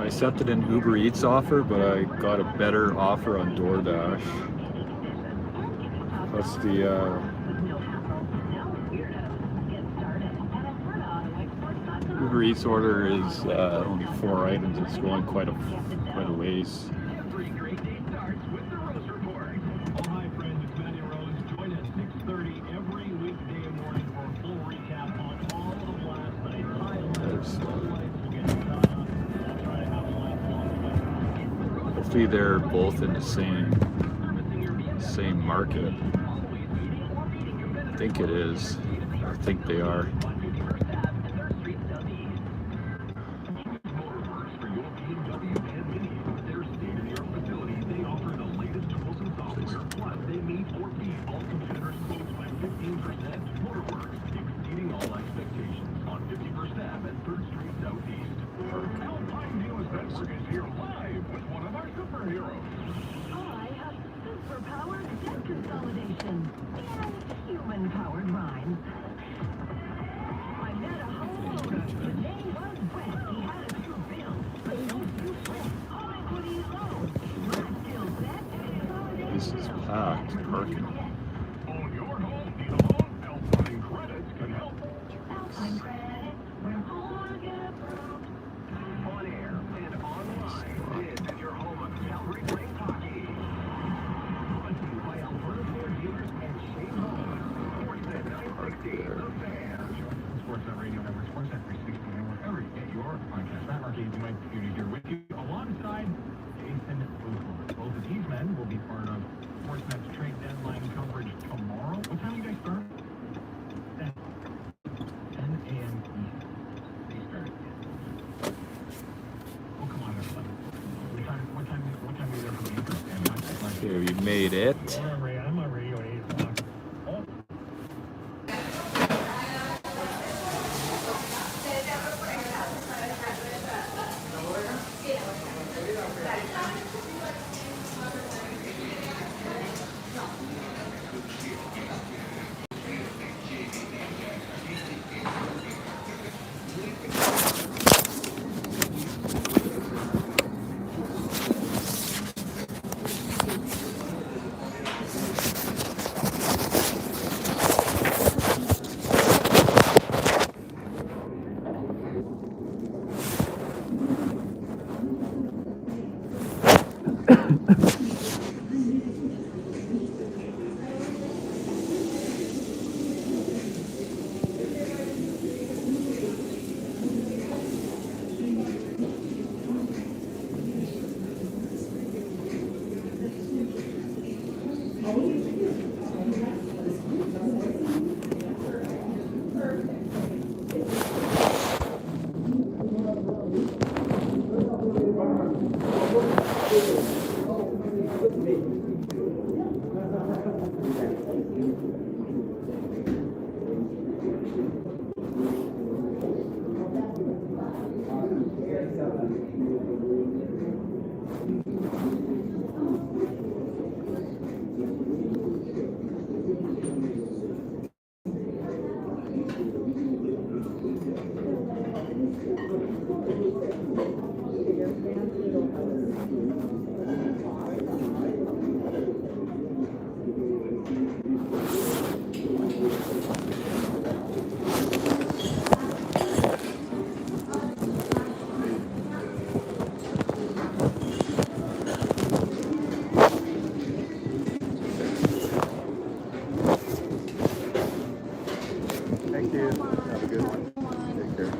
accepted an Uber Eats offer, but I got a better offer on DoorDash. Plus the Uber Eats order is only 4 items. It's going quite a ways. Hopefully they're both in the same market. I think it is. I think they are. This is packed parking. Okay, we made it. Thank you. Have a good one. Take care.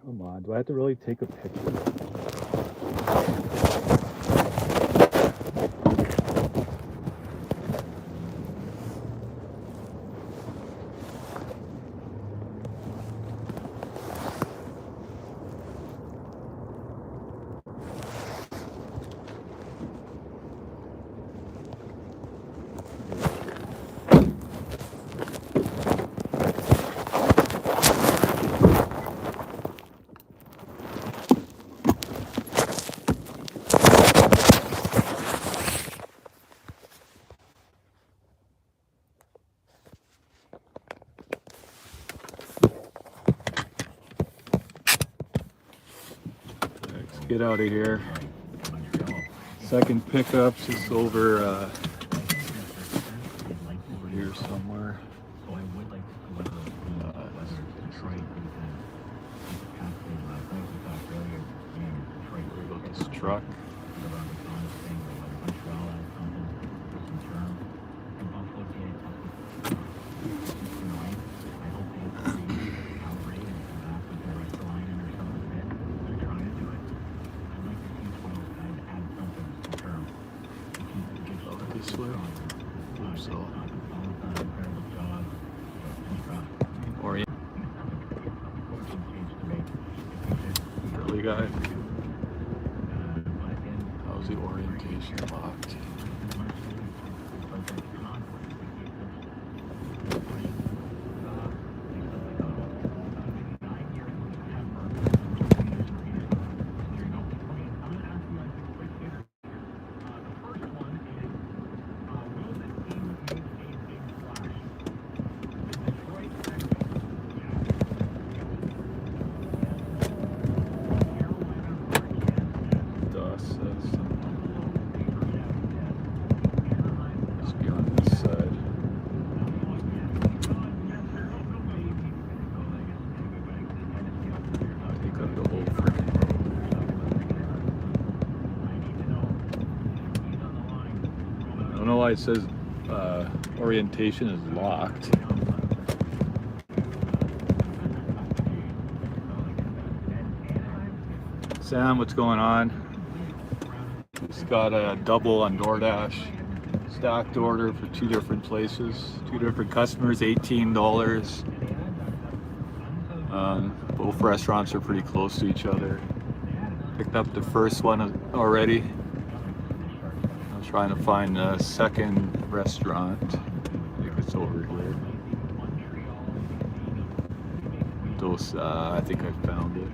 Come on, do I have to really take a picture? Let's get out of here. Second pickup's just over here somewhere. There goes this truck. This way. So, orient. Early guy. How's the orientation locked? I don't know why it says orientation is locked. Sam, what's going on? Just got a double on DoorDash. Stacked order for 2 different places, 2 different customers, $18. Both restaurants are pretty close to each other. Picked up the first one already. I'm trying to find a second restaurant. I think it's over here. I think I found it.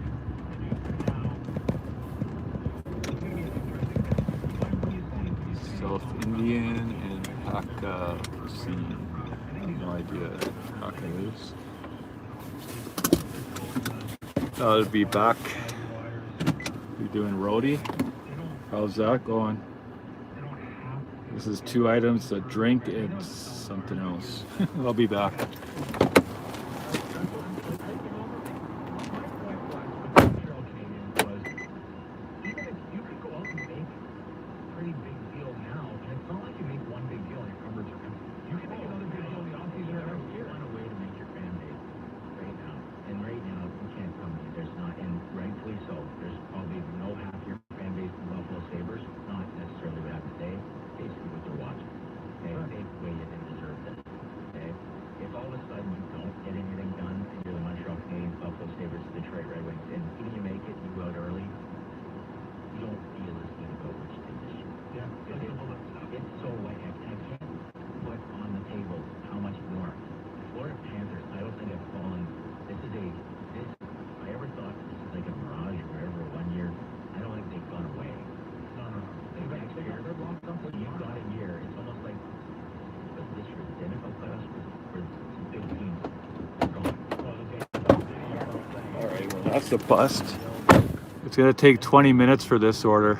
South Indian and Hakka cuisine. No idea what Hakka is. I'll be back. We're doing roadie. How's that going? This is 2 items, a drink and something else. I'll be back. That's a bust. It's gonna take 20 minutes for this order.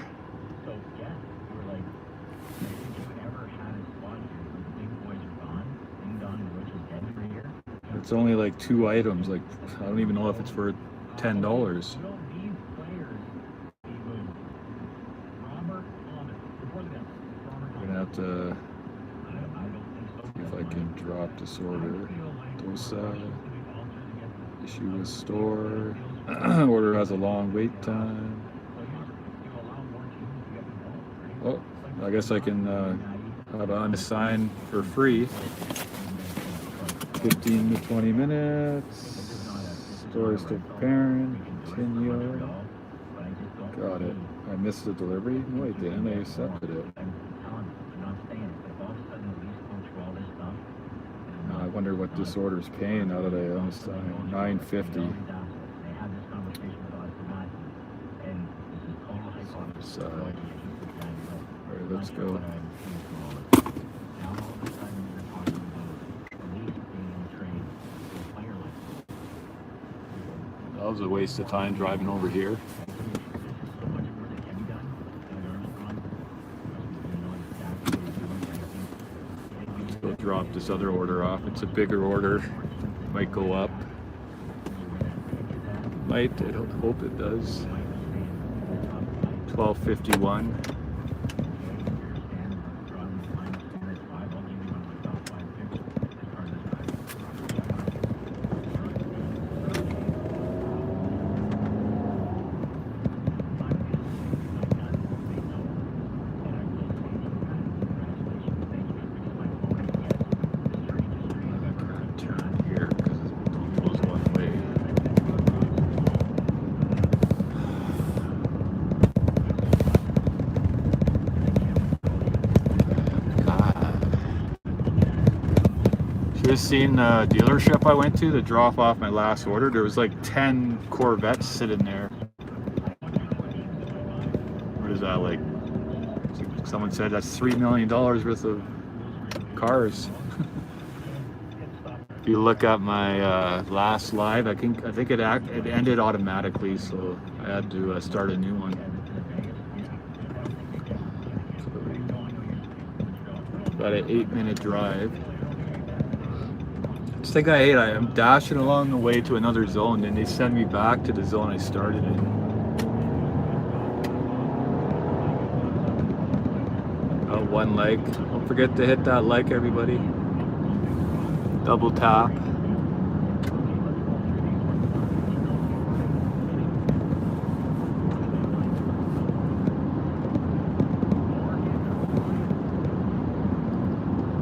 It's only like 2 items. Like, I don't even know if it's for $10. I'm gonna have to see if I can drop this order. Dosa, issue with store. Order has a long wait time. Oh, I guess I can have it unassigned for free. 15 to 20 minutes. Store is still preparing. Continue. Got it. I missed the delivery? No, I didn't. I accepted it. I wonder what this order is paying now that I unassigned. $9.50. So, all right, let's go. That was a waste of time driving over here. Let's go drop this other order off. It's a bigger order. Might go up. Might. I hope it does. $12.51. Just seen the dealership I went to drop off my last order. There was like 10 Corvettes sitting there. What is that, like? Someone said that's $3 million worth of cars. If you look at my last live, I think it ended automatically, so I had to start a new one. About an 8-minute drive. I think I'm dashing along the way to another zone, and they send me back to the zone I started in. One like. Don't forget to hit that like, everybody. Double tap.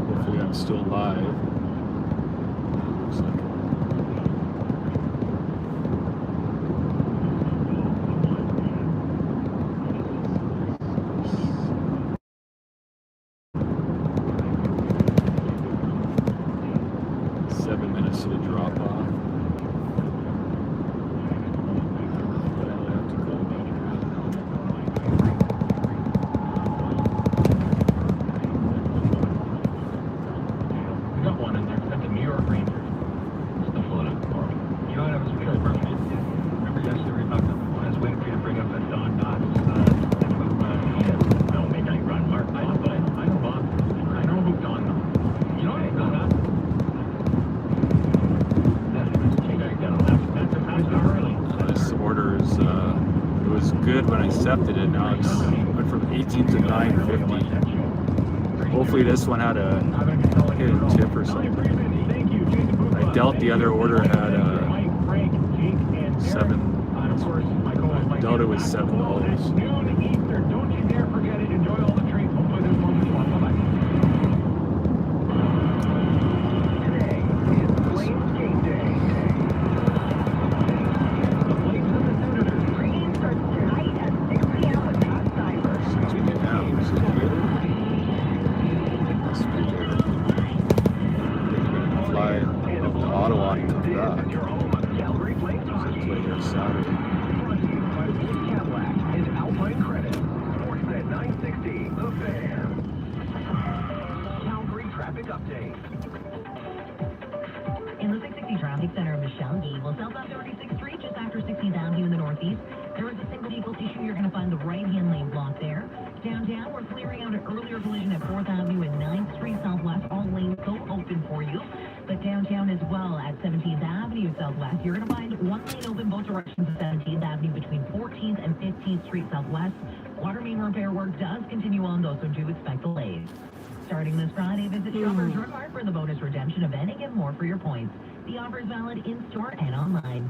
Hopefully I'm still live. 7 minutes to the drop off. We got one in there. That's a New York Ranger. It's the float up for me. You know what? I was really perfect. Remember yesterday we talked about I was waiting for you to bring up that Don Knotts. No, maybe I run Mark. I know Bob. I know who Don Knotts. You know what? Don Knotts. This order is, it was good when I accepted it. Now it's went from 18 to 9.50. Hopefully this one had a hidden tip or something. I doubt the other order had $7. I doubt it was $7. In the 660 traffic center of Michelle Gable, southbound 36th Street, just after 16th Avenue in the Northeast, there is a single vehicle issue. You're going to find the right-hand lane blocked there. Downtown, we're clearing out an earlier collision at 4th Avenue and 9th Street Southwest. All lanes still open for you. But downtown as well at 17th Avenue Southwest, you're going to find one lane open both directions of 17th Avenue between 14th and 15th Street Southwest. Water main repair work does continue on, though, so do expect delays. Starting this Friday, visit Shoppers Drug Mart for the bonus redemption of any and more for your points. The offer is valid in-store and online.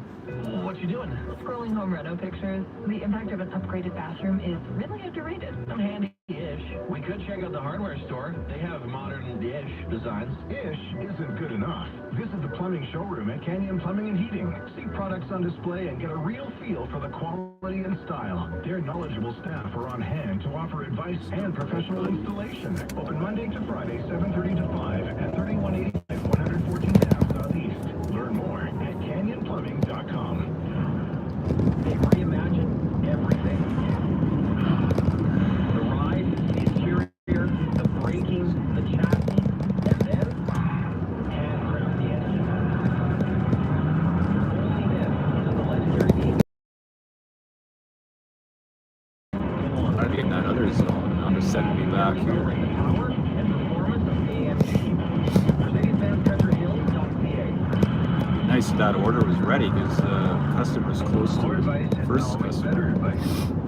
What you doing? Scrolling home reno pictures. The impact of an upgraded bathroom is really underrated. I'm handy-ish. We could check out the hardware store. They have modern-ish designs. Ish isn't good enough. Visit the plumbing showroom at Canyon Plumbing and Heating. See products on display and get a real feel for the quality and style. Their knowledgeable staff are on hand to offer advice and professional installation. Open Monday to Friday, 7:30 to 5 at 3185 114 Ave Southeast. Learn more at canyonplumbing.com. They reimagine everything. The ride, the interior, the braking, the chassis, and then handcraft the engine. Only this is the legendary I think that other zone. Now they're sending me back here. power and performance of AMG. Mercedes-Benz Treasure Hill.ca. Nice that order was ready because customer's close to More advice the is first always customer. better advice,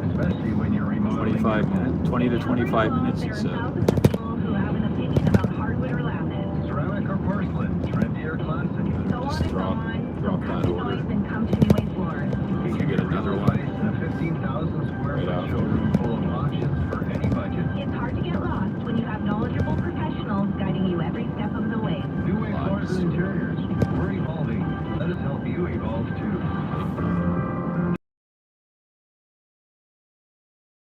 especially when you're remodeling. 25 minutes, 20 to 25 minutes, he There are said. thousands of people who have an opinion about hardwood or laminate. Ceramic or porcelain, trendy or classic. Go on Just and drop on, that come to order. Noise and come to New Wave Floors. You get another one. A 15,000 square Right foot after. showroom full of options for any budget. It's hard to get lost when you have knowledgeable professionals guiding you every step of the way. New Wave Floors and Interiors. We're evolving. Let us help you evolve too.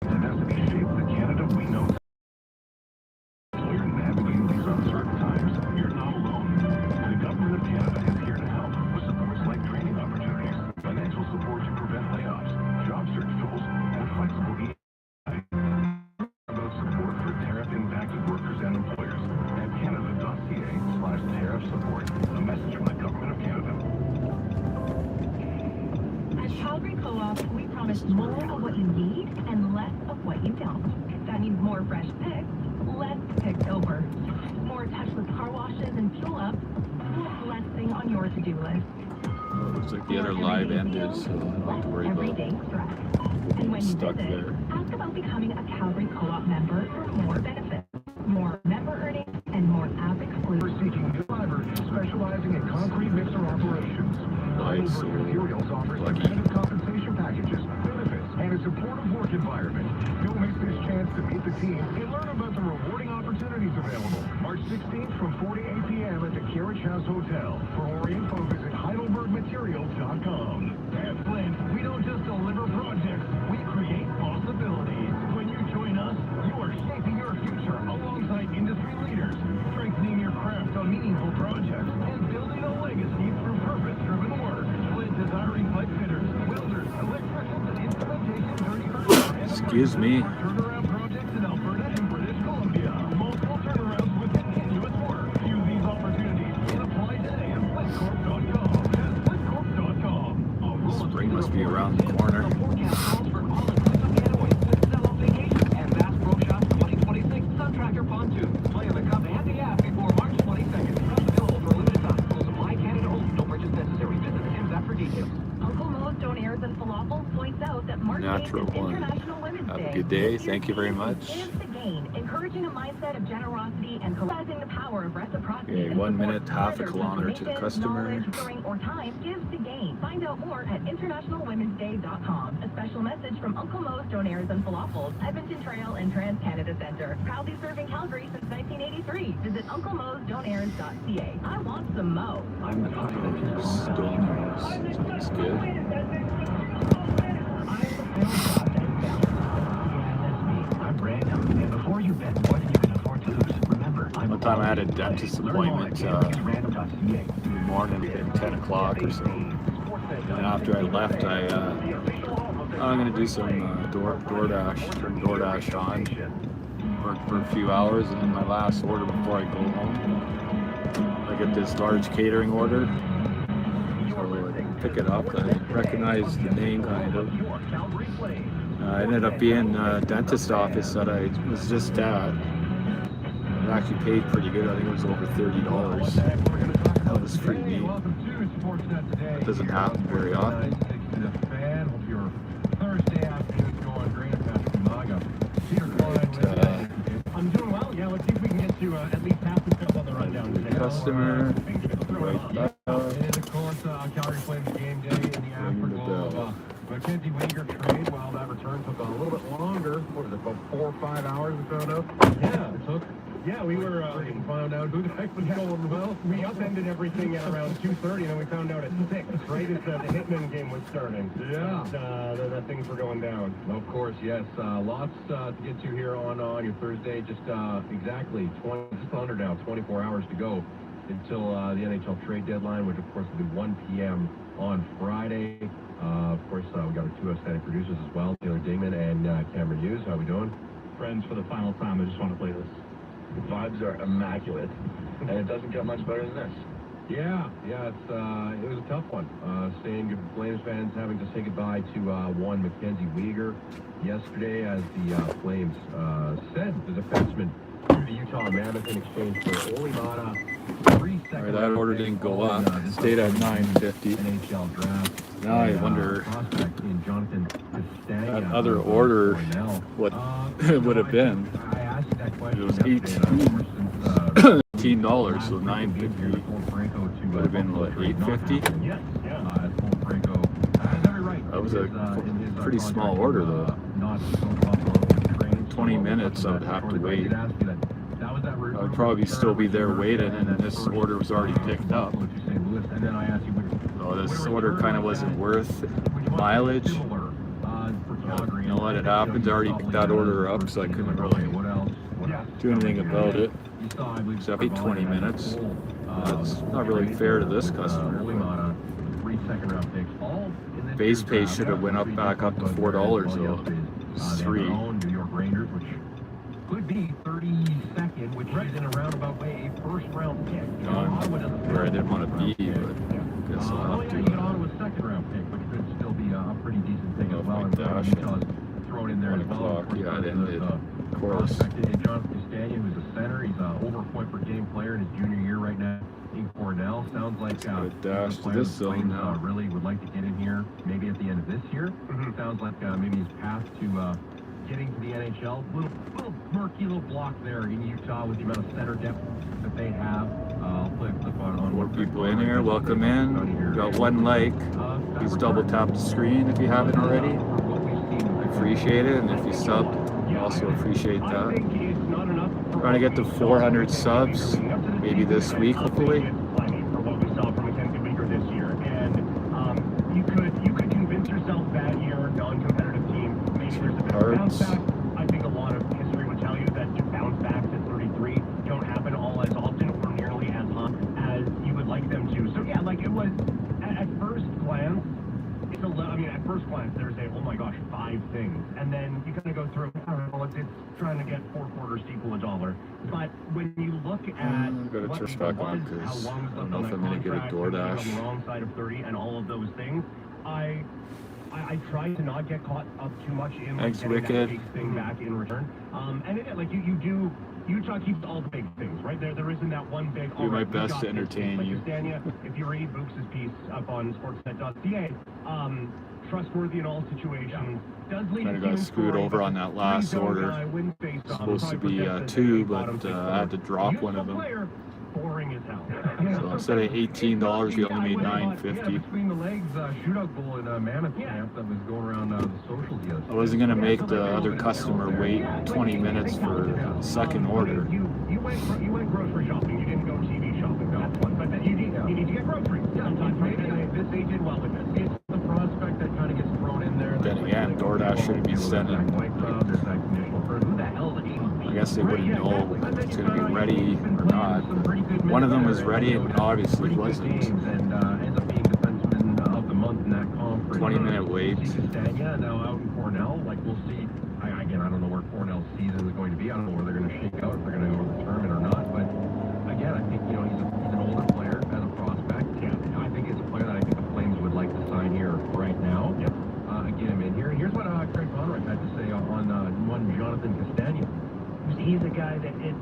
Tenacity shapes the Canada we know. We're navigating these uncertain times. You're not alone. The Government of Canada is here to help with supports like training opportunities, financial support to prevent layoffs, job search tools, and flexible about support for tariff-impacted workers and employers at canada.ca/tariff support. A message from the Government of Canada. At Calgary Co-op, we promise more of what you need and less of what you don't. That means more fresh picks, less picked over. More touchless car washes and fuel ups, less thing on your to-do list. Well, it looks like the other live ended, so I don't have to worry Everyday about stress. And when you stuck visit, there. ask about becoming a Calgary Co-op member for more benefits, more member earnings, and more app We're exclusives. seeking new drivers specializing in concrete mixer operations. Nice. Heidelberg Materials offers Lucky. competitive compensation packages, benefits, and a supportive work environment. Don't miss this chance to meet the team and learn about the rewarding opportunities available. March 16th from 4 to 8 p.m. at the Carriage House Hotel. For more info, visit heidelbergmaterials.com. At Flint, we don't just deliver projects, we create possibilities. When you join us, you are shaping your future alongside industry leaders, strengthening your craft on meaningful projects, and building a legacy through purpose-driven work. Flint is hiring pipe fitters, welders, electricians, and instrumentation 30%. Excuse me. Turnaround projects in Alberta and British Columbia. Multiple turnarounds with continuous work. View these opportunities and apply today at flintcorp.com. That's flintcorp.com. Spring must be around the corner. Forecast calls for all inclusive getaways, sell-off vacations, and Bass Pro Shop 2026 Sun Tracker Pontoon. Play in the Cup and the app before March 22nd. Cups available for a limited time. Full supply Canada only. No purchase necessary. Visit the Tim's app for details. Uncle Mo's Donaires and Falafels points out that March 8th Natural is one. International Women's Have Day. a good day. Thank you very much. Give to gain, encouraging a mindset of generosity and realizing the power of reciprocity. Okay, and 1 support. minute, half a Whether kilometer to the information, customer. knowledge, during, or time, give to gain. Find out more at internationalwomensday.com. A special message from Uncle Mo's Donaires and Falafels, Edmonton Trail and Trans-Canada Centre. Proudly serving Calgary since 1983. Visit unclemo's.donaires.ca. I want some Mo. I'm the pilot. Stoners. Looks good. I'm Brandon, and before you bet more than you can afford to lose, remember, One time I had a dentist appointment in the morning at 10 o'clock or so. And after I left, I'm going to do some DoorDash, turn DoorDash on. Work for a few hours, and then my last order before I go home, I get this large catering order. So I pick it up. I recognize the name kind of. It ended up being a dentist office that I was just at. It actually paid pretty good. I think it was over $30. That was pretty neat. That doesn't happen very often. I'm doing well. Yeah, let's see if we can get to at least half the stuff on the rundown today. Customer, right back. And of course, Calgary Flames game day in the Ringing the afterglow bell. of Mackenzie Weegar trade. Well, that return took a little bit longer. What was it, about 4 or 5 hours we found out? Yeah, it took. Yeah, we were found out who the heck was going well. We upended everything at around 2:30, and then we found out at 6, right as the Hitman game was starting. Yeah. The things were going down. Of course, yes. Lots to get to here on your Thursday. Just exactly just under now, 24 hours to go until the NHL trade deadline, which of course will be 1 p.m. on Friday. Of course, we got our two outstanding producers as well, Taylor Dingman and Cameron Hughes. How we doing? Friends, for the final time, I just want to play this. The vibes are immaculate, and it doesn't get much better than this. Yeah, it was a tough one. Staying good Flames fans having to say goodbye to one Mackenzie Weegar yesterday as the Flames sent the defenseman to the Utah Mammoth in exchange for Oli Mata. Alright, that order didn't go up. It stayed at 950. NHL draft. Now I wonder Prospect in Jonathan Castagna. that other order what it would have been. I asked that question. It was $18, so 950 would have been what, 850. Yes, yeah. 'That was a pretty small order though. 20 minutes I would have to wait. I would probably still be there waiting, and then this order was already picked up. So this order kind of wasn't worth mileage. You know what, it happened. I already picked that order up, so I couldn't really do anything about it. Except 20 minutes. That's not really fair to this customer. Base pay should have went up back up to $4 though. It's $3. New York Rangers, which could be 32nd, which is in a roundabout way a first-round pick. Where I didn't want to be, but I guess I'll have You get on with a second-round pick, which could still be a pretty decent pick as well. Dash. Thrown in there as well. Yeah, it ended. Of course. Jonathan Castagna, who's a center. He's over a point per game player in his junior year right now in Cornell. Sounds like dash to this zone now. Really would like to get in here maybe at the end of this year. Sounds like maybe his path to getting to the NHL. Little murky little block there in Utah with the amount of center depth that they have. I'll play a clip on More people in here. Welcome in. Got one like. Please double tap the screen if you haven't already. Appreciate it, and if you sub, also appreciate that. Trying to get to 400 subs, maybe this week, hopefully. You could convince yourself that you're a non-competitive team. Maybe there's a bit of bounce back. I think a lot of history would tell you that bounce backs at 33 don't happen all as often or nearly as hot as you would like them to. So yeah, like it was at first glance. At first glance, there's oh my gosh, 5 things. And then you kind of go through, well, it's trying to get 4 quarters to equal $1. But when you look at I'm going to turn back on because I don't know if I'm going to get a DoorDash. On the wrong side of 30 and all of those things, I try to not get caught up too much in Thanks, getting Wicked. that big thing back in return. And it, like you do. Utah keeps all the big things, right? There isn't that one big. Do my best to entertain you. Castagna, if you read Books' piece up on sportsnet.ca, trustworthy in all situations. Does lead Kind of got screwed over on that last order. Supposed to be 2, but I had to drop one of them. Boring as hell. So instead of $18, we only made $9.50. Between the legs, shootout goal in Mammoth camp that was going around the socials yesterday. I wasn't going to make the other customer wait 20 minutes for the second order. You went grocery shopping. You didn't go TV shopping. But then you need to get groceries sometimes, right? And they did well with this. It's the prospect that kind of gets thrown in there. Then again, DoorDash shouldn't be sending. I guess they wouldn't know if it's going to be ready or not. One of them was ready and obviously wasn't. 20-minute wait. Yeah, now out in Cornell, like we'll see. Again, I don't know where Cornell's season is going to be. I don't know where they're going to shake out, if they're going to go to the tournament or not. But again, I think he's an older player as a prospect. Yeah, I think he's a player that I think the Flames would like to sign here right now. Yeah. Get him in here. And here's what Craig Conroy had to say on one Jonathan Castagna. He's a guy that is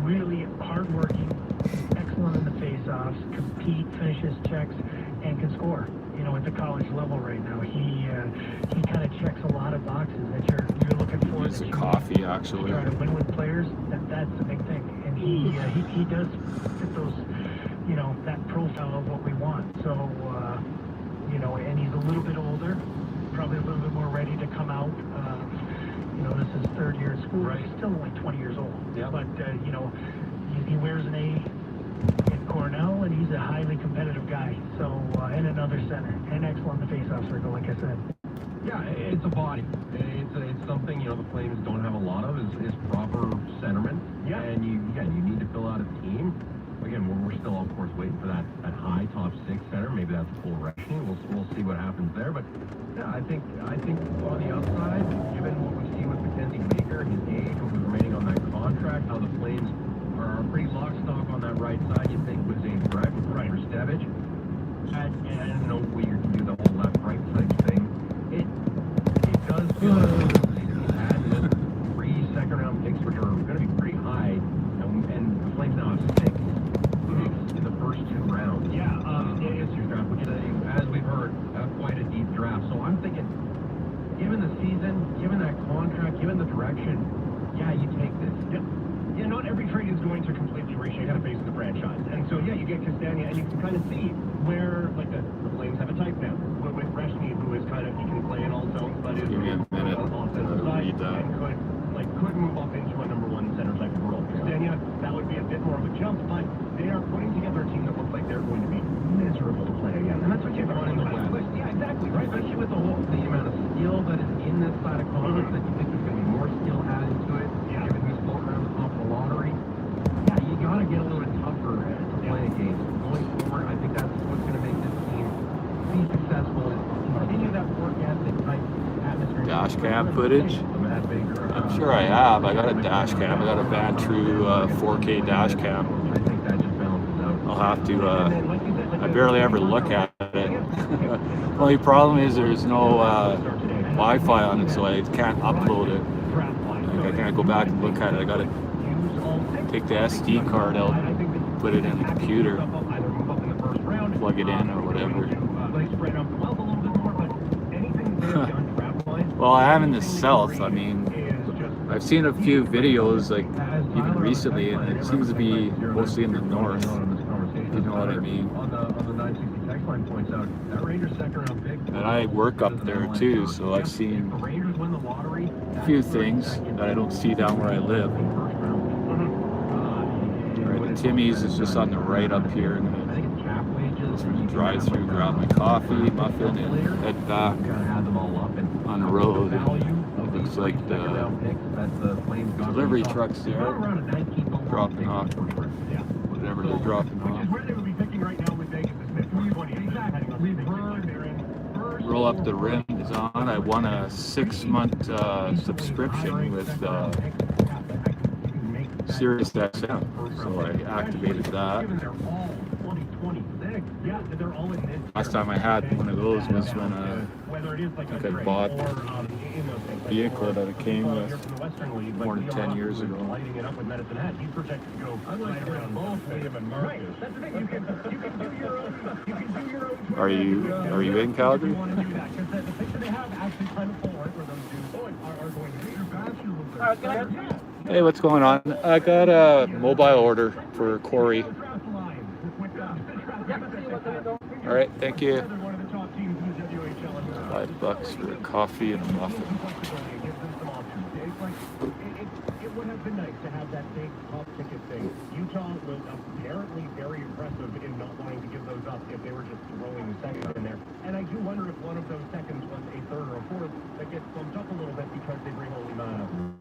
really hardworking, excellent in the face-offs, compete, finishes checks, and can score. At the college level right now, he kind of checks a lot of boxes that you're looking for. It's a coffee, actually. Trying to win with players, that's a big thing. And he does fit those, you know, that profile of what we want. So, you know, and he's a little bit older, probably a little bit more ready to come out. You know, this is his third year at school. Right. He's still only 20 years old. Yeah. But, you know, he wears an A in Cornell, and he's a highly competitive guy. So, and another center, and excellent in the face-off circle, like I said. Yeah, it's a body. It's something, you know, the Flames don't have a lot of is proper centerman. Yeah. And you need to fill out a team. Again, we're still, of course, waiting for that high top six center. Maybe that's full rationing. We'll see what happens there. But yeah, I think on the upside, given what we've seen with Mackenzie Baker, his age, what was remaining on that contract, how the Flames are pretty lock stock on that right side. You think with Zane Breck, with Ryder Stevich, and I don't know what you can do the whole left-right type thing. It does feel like he's had three second-round picks, which are going to be pretty high, and the Flames now have 6 picks in the first 2 rounds. Yeah, this year's draft, which is, as we've heard, quite a deep draft. So I'm thinking, given the season, given that contract, given the direction, yeah, you take this. Yep. Yeah, not every trade is going to completely reshape the face of the franchise. And so, yeah, you get Castagna, and you can kind of see where, like, the Flames have a type now. With Reshny, who is kind of, he can play in all zones, but is Give me a minute. offensive I'll side, read that. and could move up into a number 1 center type of role. Castagna, that would be a bit more of a jump, but they are putting together a team that looks like they're going to be miserable to play again. And that's what you've Run in the West. Yeah, exactly, right? Especially with the amount of skill that is in this side of conference, that you think there's going to be more skill added to it, given who's floating around the top of the lottery. Yeah, you got to get a little bit tougher to play against. Going forward, I think that's what's going to make this team be successful and continue that work ethic type atmosphere. Dash cam footage? I'm sure I have. I got a dash cam. I got a Van True 4K dash cam. I think that just balances out. I'll have to, I barely ever look at it. Only problem is there's no Wi-Fi on it, so I can't upload it. Like, I can't go back and look at it. I gotta take the SD card out, put it in the computer, plug it in or whatever. Well, I am in the south. I mean, I've seen a few videos, like even recently, and it seems to be mostly in the north. If you know what I mean. On the 960 text line points out that Rangers second round pick. And I work up there too, so I've seen Rangers win the lottery. a few things that I don't see down where I live. Right, the Timmy's is just on the right up here, and I think it's cap wages. I'm gonna drive through, grab my coffee, muffin, and head back Kind of had them all up and on the road. value of Looks like the second round picks that the Flames got. delivery truck's They're there, around a 19 overall dropping pick off in the first round. whatever they're dropping off. Where they would be picking right now with Vegas is mid 2020. Exactly. We've heard they're in first. Roll Up the Rim is on. I won a 6-month subscription with Sirius XM, so I activated that. Given they're all 2026. Yeah, they're all in this. Last time I had one of those was when Whether it is like I bought or in those things. vehicle that it came with Here from the Western League, more than Leo 10 Russell years is ago. lighting it up with Medicine Hat. He's projected to go right around both Liam and Marcus. Right, that's the thing. You can do your own. You can do your own. Are you in Calgary? If you want to do that, because the picture they have actually kind of full, right, where those two are going to be. Your bachelor. Hey, what's going on? I got a mobile order for Corey. All right, thank you. $5 for a coffee and a muffin. It would have been nice to have that big top ticket thing. Utah was apparently very impressive in not wanting to give those up if they were just throwing seconds in there. And I do wonder if one of those seconds was a third or a fourth that gets bumped up a little bit because they bring only